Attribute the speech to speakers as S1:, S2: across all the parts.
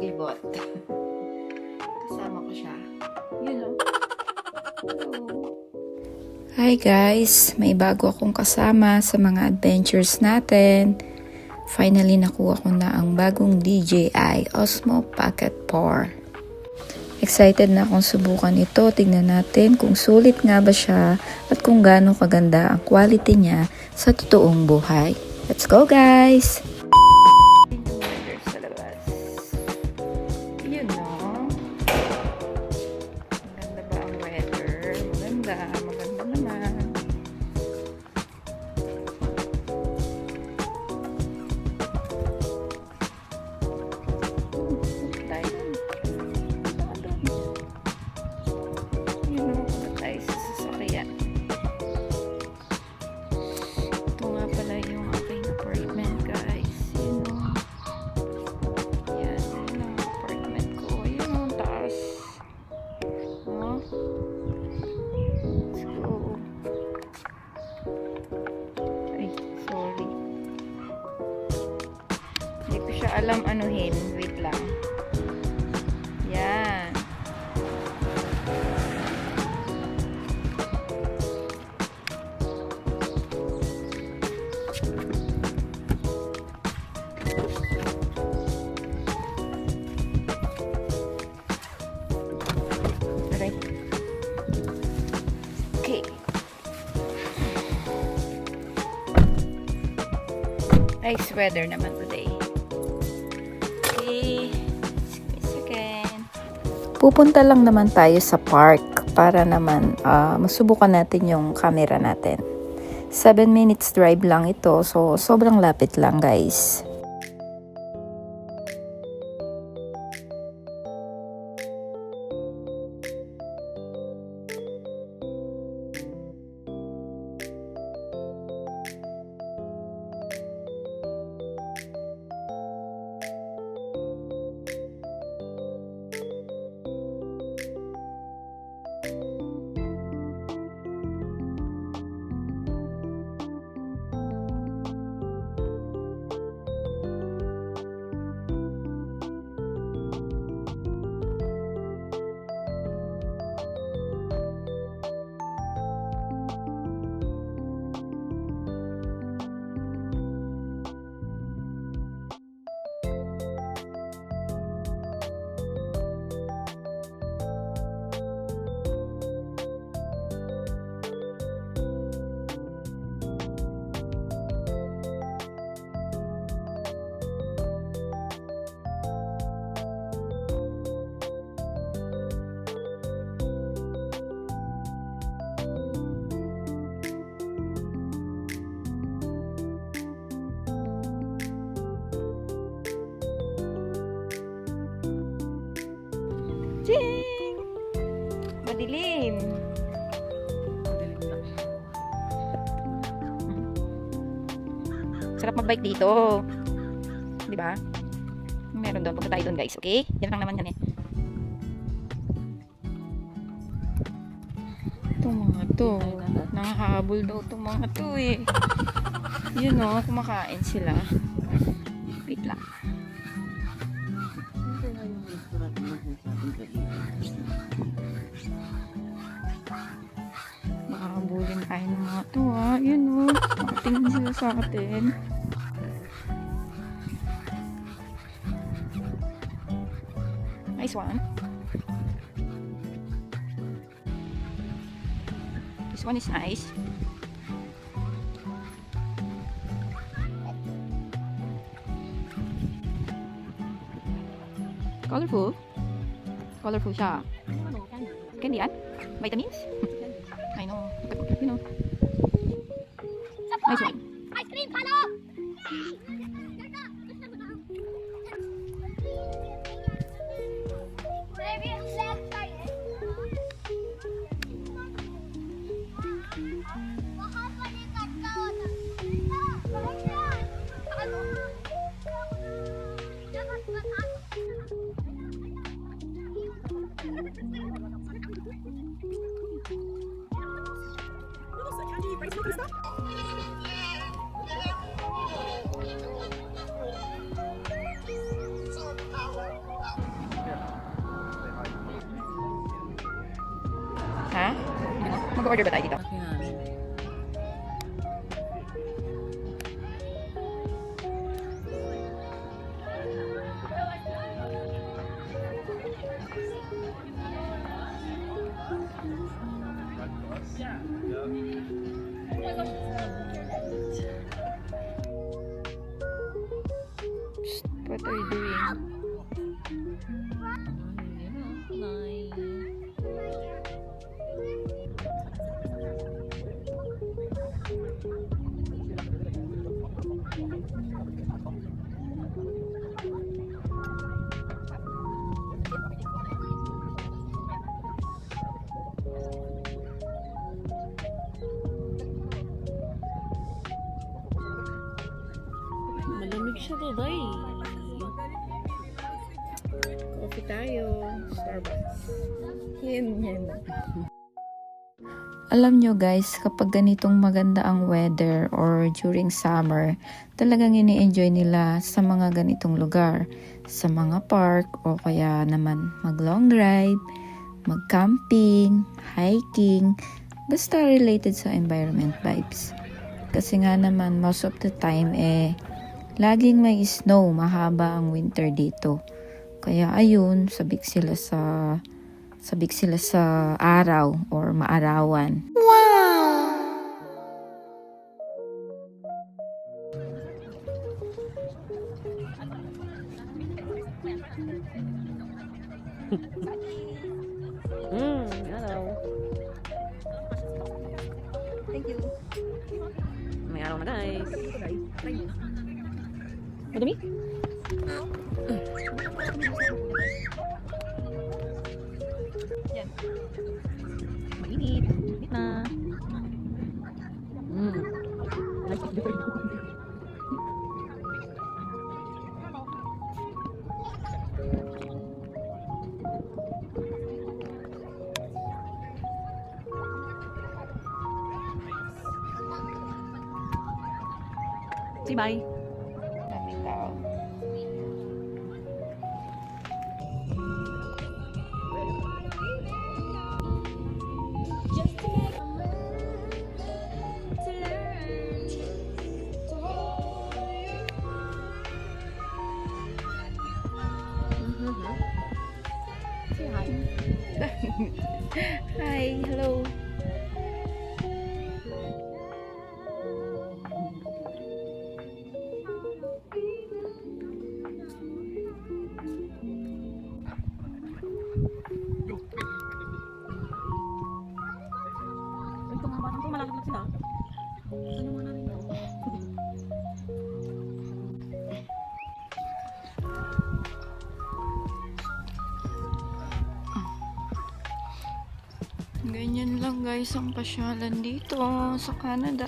S1: Ibot. Kasama ko siya. Yun o. Hi guys! May bago akong kasama sa mga adventures natin. Finally nakuha ko na ang bagong DJI Osmo Pocket 4. Excited na akong subukan ito. Tingnan natin kung sulit nga ba siya at kung gaano kaganda ang quality niya sa totoong buhay. Let's go guys! Sa labas. Yun no? Maganda ba ang weather? Maganda naman. Alam anuhin, wait lang. Yan. Alright. Okay. Nice weather naman today. Pupunta lang naman tayo sa park para naman masubukan natin yung camera natin. 7 minutes drive lang ito, so sobrang lapit lang guys. Ching! Madilim. Sarap mag-bike dito. Di ba? Meron doon. Punta tayo doon guys. Okay? Yan lang naman yan eh. Itong mga to. Nakahabol daw itong mga to eh. Yun o. Kumakain sila. Wait lang. Makakabulin tayo ng mga to ha. Yun o. Makatingin sila sa atin. Nice one. This one is nice. Colorful. Colorful siya. Candy yan? Vitamins? I know. You know. Nice one.
S2: Ice cream, follow!
S1: Mag-order ba tayo dito? What are you doing?
S2: Malamig siya today.
S1: Coffee tayo. Starbucks. Yan. Alam nyo guys, kapag ganitong maganda ang weather or during summer, talagang ini-enjoy nila sa mga ganitong lugar. Sa mga park o kaya naman mag-long drive, mag-camping, hiking, basta related sa environment vibes. Kasi nga naman, most of the time laging may snow, mahaba ang winter dito. Kaya ayun, sabik sila sa araw or maarawan.
S2: Hello.
S1: Thank you.
S2: May araw na guys. Madumi?
S1: Yan.
S2: Mainit. Mainit na. Say bye.
S1: Daming tao.
S2: Say hi.
S1: Hi, hello.
S2: Ito nga batang to, malapit na sila. Ano mo namin daw?
S1: Ganyan lang guys ang pasyalan dito sa Canada.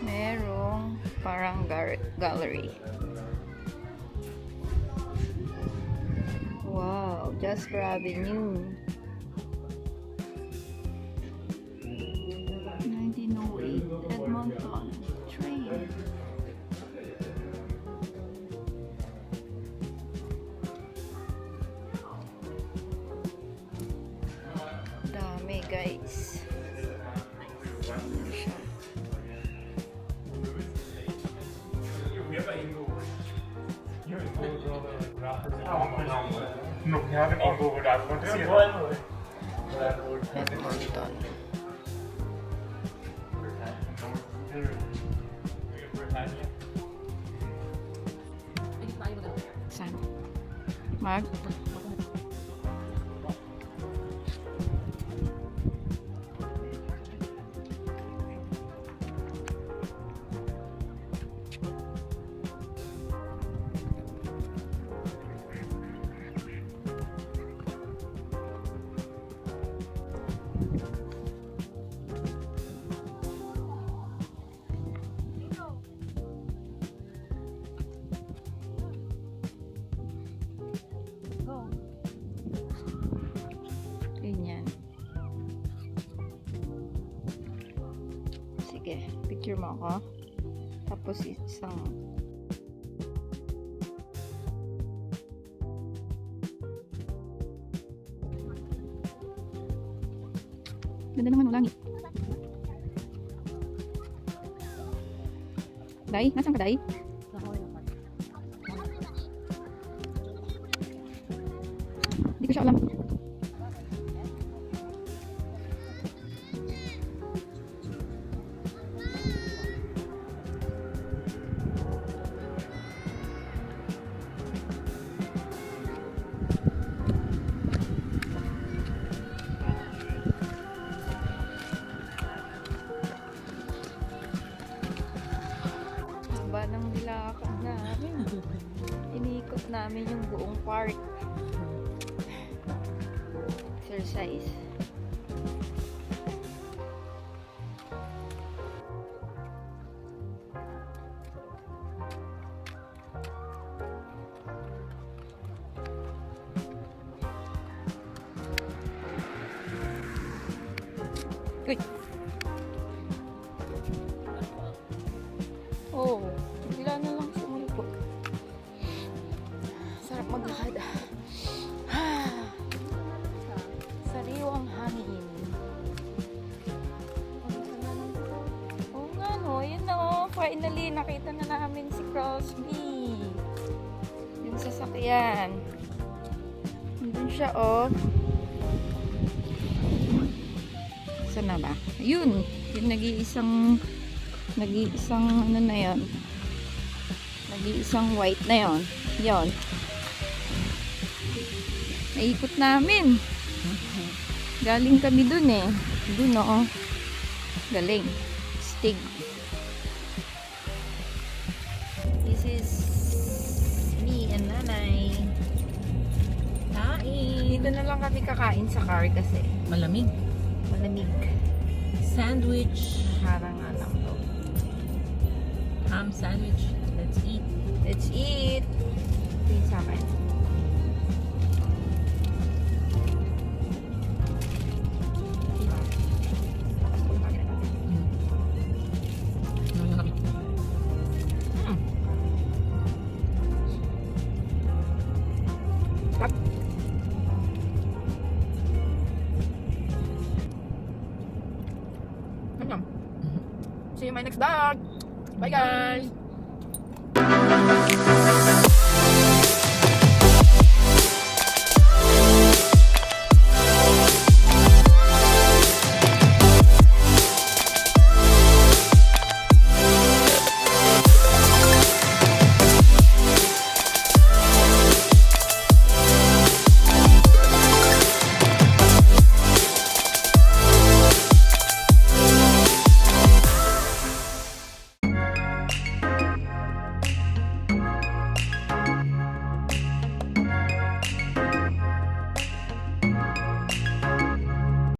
S1: Merong parang gallery. Wow, Jasper Avenue. 1908 Edmonton train. Dami guys. Ano siya?
S3: No, we have an Inglewood. I want to see it.
S1: Edmonton. Saan? Mark? Ganyan. picture mo ako. Tapos isang ganda naman ng langit. Day, nasaan ka, Day? Hindi ko siya alam. Haba ng nilakad namin. Inikot namin yung buong park. Exercise. Uy! Oh, bigla na lang sumulpo. Sarap maglakad. Sariwang hangin. Oo nga no, yun na oh. Finally, nakita na namin si Crosby. Yung sasakyan. Nandun siya oh. Saan na ba? Yun! Yung nag-iisang ano na yon, nag-iisang white na yon. Yon, naikot namin, galing kami dun eh, dun oo, galing Stig. This is me and nanay kain. Dito na lang kami kakain sa car kasi
S2: Malamig.
S1: malamig.
S2: Sandwich.
S1: Harang nga lang to.
S2: Ham sandwich. Let's eat.
S1: Let's eat. Ito yung sa akin. See you in my next vlog. Bye guys.